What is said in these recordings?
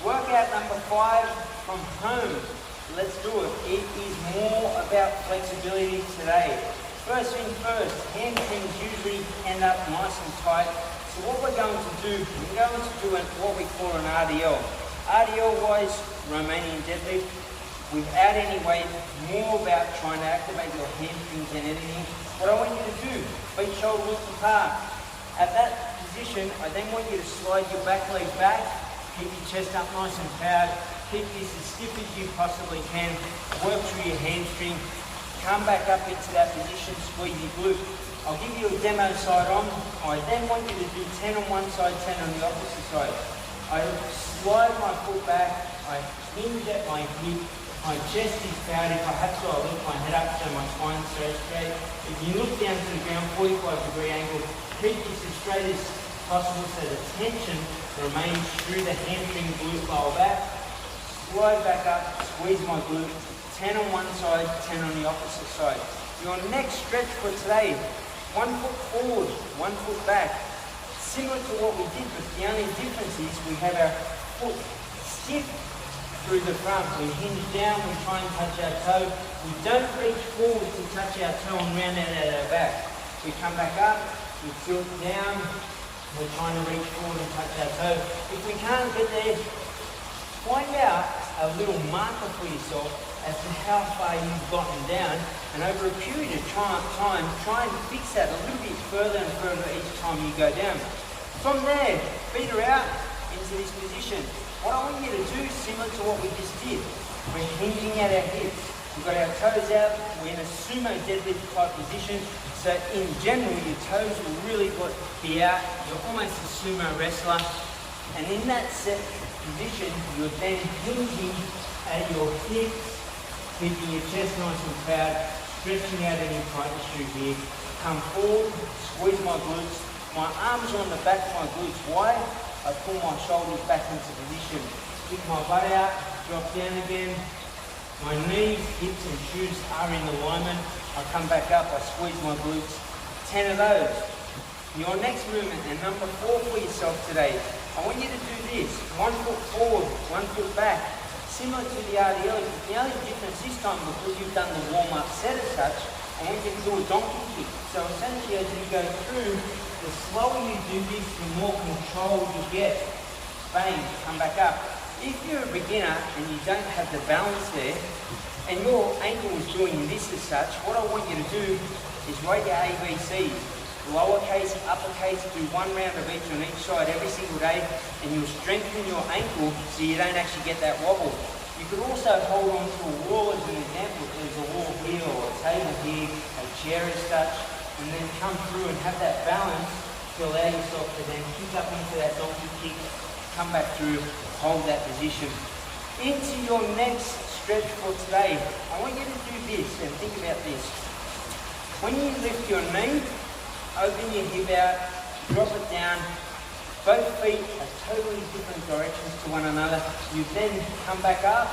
Workout number 5 from home. Let's do it. It is more about flexibility today. First thing first, hamstrings usually end up nice and tight. So what we're going to do, what we call an RDL. RDL wise, Romanian deadlift, without any weight, more about trying to activate your hamstrings than anything. What I want you to do, feet shoulder width apart. At that position, I then want you to slide your back leg back, keep your chest up nice and proud, keep this as stiff as you possibly can, work through your hamstring, come back up into that position, squeeze your glute. I'll give you a demo side on. I then want you to do 10 on one side, 10 on the opposite side. I slide my foot back, I hinge at my hip, my chest is proud. If I have to, I'll lift my head up so my spine stays straight. If you look down to the ground, 45-degree angle, keep this as straight as possible so the tension remains through the hamstring, glute, lower back. Slide back up, squeeze my glute, 10 on one side, 10 on the opposite side. Your next stretch for today, 1 foot forward, 1 foot back. Similar to what we did, but the only difference is we have our foot stiff through the front. We hinge down, we try and touch our toe. We don't reach forward to touch our toe and round out at our back. We come back up, we tilt down, we're trying to reach forward and touch our toe. If we can't get there, find out a little marker for yourself as to how far you've gotten down, and over a period of time, try and fix that a little bit further and further each time you go down. From there, feet are out into this position. What I want you to do is similar to what we just did. We're hinging at our hips. We've got our toes out. We're in a sumo deadlift type position. So in general, your toes will really be out. You're almost a sumo wrestler. And in that set position, you're then hinging at your hips, keeping your chest nice and proud, stretching out any tightness through here. Come forward, squeeze my glutes. My arms are on the back of my glutes. Why? I pull my shoulders back into position. Kick my butt out, drop down again. My knees, hips and shoes are in alignment. I come back up, I squeeze my glutes. 10 of those. Your next movement, and number 4 for yourself today, I want you to do this. 1 foot forward, 1 foot back. Similar to the RDL, the only difference this time, because you've done the warm-up set as such, I want you to do a donkey kick. So essentially as you go through, the slower you do this, the more control you get. Bang, come back up. If you're a beginner and you don't have the balance there, and your ankle is doing this as such, what I want you to do is write your ABCs. Lowercase, uppercase, do 1 round of each on each side every single day, and you'll strengthen your ankle so you don't actually get that wobble. You could also hold on to a wall as an example. There's a wall here or a table here, a chair as such, and then come through and have that balance to allow yourself to then kick up into that donkey kick, come back through, hold that position. Into your next stretch for today, I want you to do this and think about this. When you lift your knee, open your hip out, drop it down. Both feet are totally different directions to one another. You then come back up,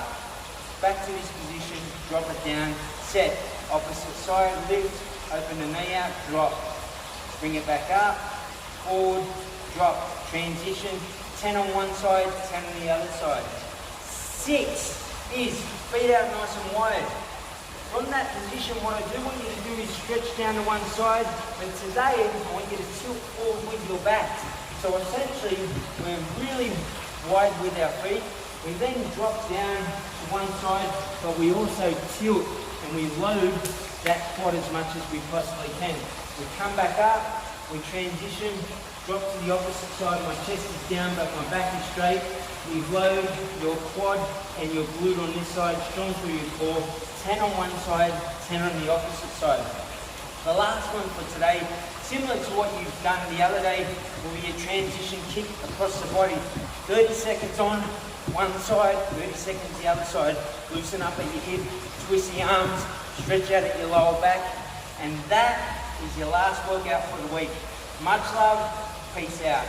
back to this position, drop it down, set. Opposite side, lift, open the knee out, drop. Bring it back up, forward, drop. Transition, 10 on one side, 10 on the other side. 6 is feet out nice and wide. From that position, what I do want you to do is stretch down to one side, but today I want you to tilt forward with your back. So essentially, we're really wide with our feet. We then drop down to one side, but we also tilt and we load that quad as much as we possibly can. We come back up, we transition, drop to the opposite side. My chest is down, but my back is straight. You load your quad and your glute on this side, strong through your core. 10 on one side, 10 on the opposite side. The last one for today, similar to what you've done the other day, will be a transition kick across the body. 30 seconds on one side, 30 seconds the other side. Loosen up at your hip, twist the arms, stretch out at your lower back, and that is your last workout for the week. Much love, peace out.